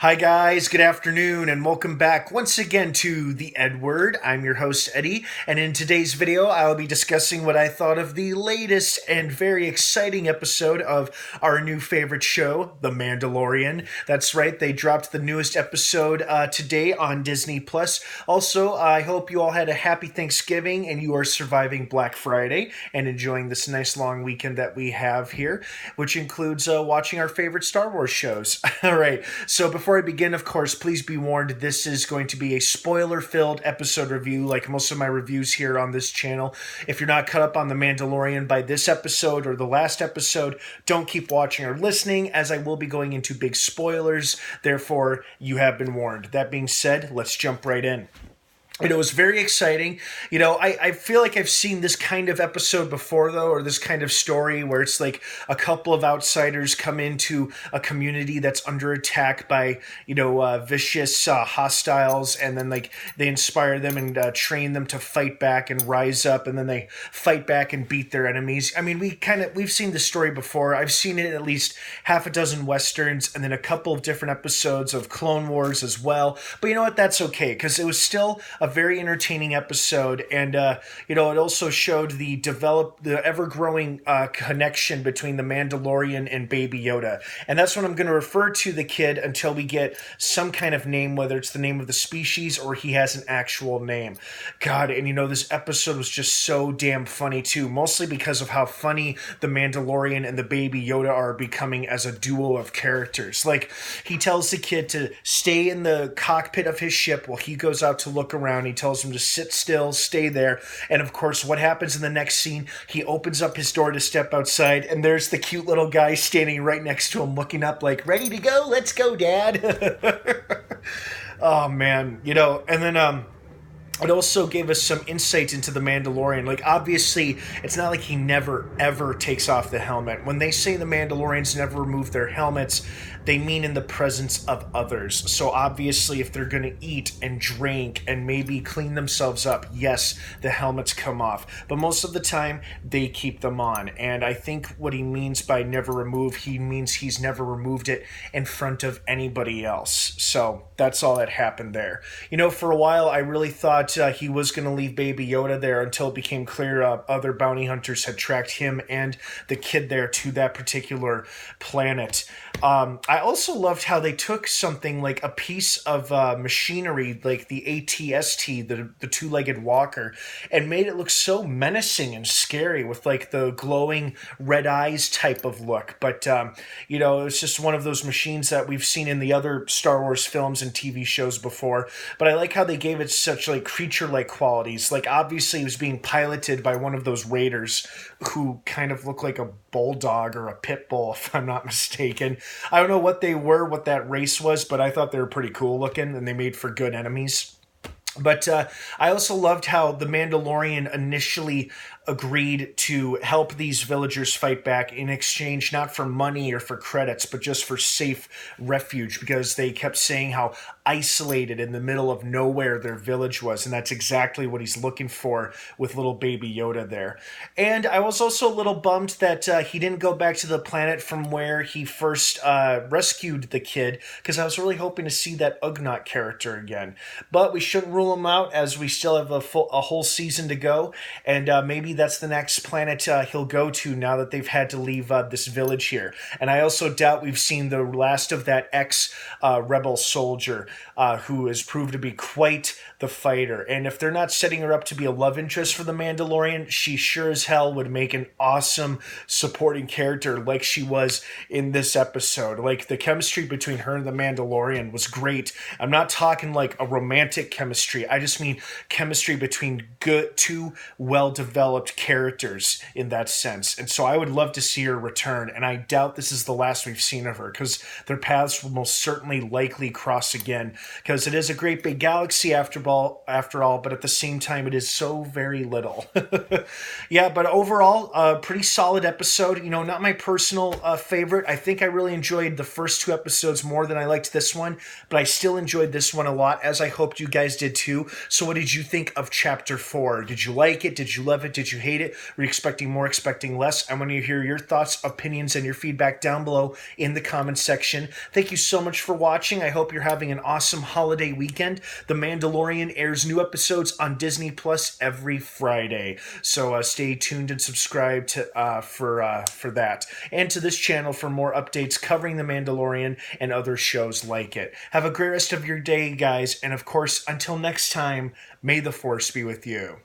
Hi, guys. Good afternoon, and welcome back once again to the EdWord. I'm your host, Eddie, and in today's video, I'll be discussing what I thought of the latest and very exciting episode of our new favorite show, The Mandalorian. That's right, they dropped the newest episode today on Disney Plus. Also, I hope you all had a happy Thanksgiving and you are surviving Black Friday and enjoying this nice long weekend that we have here, which includes watching our favorite Star Wars shows. All right. So before I begin, of course, please be warned, this is going to be a spoiler-filled episode review like most of my reviews here on this channel. If you're not caught up on The Mandalorian by this episode or the last episode, don't keep watching or listening, as I will be going into big spoilers. Therefore, you have been warned. That being said, let's jump right in. It was very exciting. I feel like I've seen this kind of episode before, though, or this kind of story where it's like a couple of outsiders come into a community that's under attack by, vicious hostiles, and then like they inspire them and train them to fight back and rise up, and then they fight back and beat their enemies. I mean, we've seen this story before. I've seen it in at least half a dozen Westerns, and then a couple of different episodes of Clone Wars as well. But you know what? That's okay, because it was still a very entertaining episode, and it also showed the ever-growing connection between the Mandalorian and Baby Yoda, and that's what I'm going to refer to the kid until we get some kind of name, whether it's the name of the species or he has an actual name. God, and this episode was just so damn funny too, mostly because of how funny the Mandalorian and the Baby Yoda are becoming as a duo of characters. Like, he tells the kid to stay in the cockpit of his ship while he goes out to look around. He tells him to sit still, stay there. And of course, what happens in the next scene? He opens up his door to step outside, and there's the cute little guy standing right next to him, looking up like, ready to go? Let's go, Dad. Oh, man. And then, it also gave us some insight into the Mandalorian. Like, obviously, it's not like he never, ever takes off the helmet. When they say the Mandalorians never remove their helmets, they mean in the presence of others. So obviously, if they're going to eat and drink and maybe clean themselves up, yes, the helmets come off. But most of the time, they keep them on. And I think what he means by never remove, he means he's never removed it in front of anybody else. So that's all that happened there. For a while, I really thought he was going to leave Baby Yoda there until it became clear other bounty hunters had tracked him and the kid there to that particular planet. I also loved how they took something like a piece of machinery, like the ATST, the two-legged walker, and made it look so menacing and scary with like the glowing red eyes type of look. But, it's just one of those machines that we've seen in the other Star Wars films and TV shows before. But I like how they gave it such like creature-like qualities. Like, obviously, it was being piloted by one of those raiders who kind of look like a bulldog or a pit bull, if I'm not mistaken. I don't know what they were, what that race was, but I thought they were pretty cool looking, and they made for good enemies. But I also loved how the Mandalorian initially agreed to help these villagers fight back in exchange not for money or for credits, but just for safe refuge, because they kept saying how isolated in the middle of nowhere their village was, and that's exactly what he's looking for with little Baby Yoda there. And I was also a little bummed that he didn't go back to the planet from where he first rescued the kid, because I was really hoping to see that Ugnaught character again. But we shouldn't rule him out, as we still have a whole season to go, and maybe that's the next planet he'll go to now that they've had to leave this village here. And I also doubt we've seen the last of that ex-rebel soldier who has proved to be quite the fighter. And if they're not setting her up to be a love interest for the Mandalorian, she sure as hell would make an awesome supporting character like she was in this episode. Like, the chemistry between her and the Mandalorian was great. I'm not talking like a romantic chemistry. I just mean chemistry between two well-developed characters in that sense. And so I would love to see her return, and I doubt this is the last we've seen of her, because their paths will most certainly likely cross again, because it is a great big galaxy after all, but at the same time it is so very little. Yeah, but overall, a pretty solid episode. Not my personal favorite. I think I really enjoyed the first two episodes more than I liked this one, but I still enjoyed this one a lot, as I hoped you guys did too. So what did you think of Chapter 4? Did you like it? Did you love it? Did it? You hate it? Were you expecting more, expecting less? I want to hear your thoughts, opinions, and your feedback down below in the comments section. Thank you so much for watching. I hope you're having an awesome holiday weekend. The Mandalorian airs new episodes on Disney Plus every Friday, so stay tuned and subscribe to for that, and to this channel for more updates covering The Mandalorian and other shows like it. Have a great rest of your day, guys, and of course, until next time, may the Force be with you.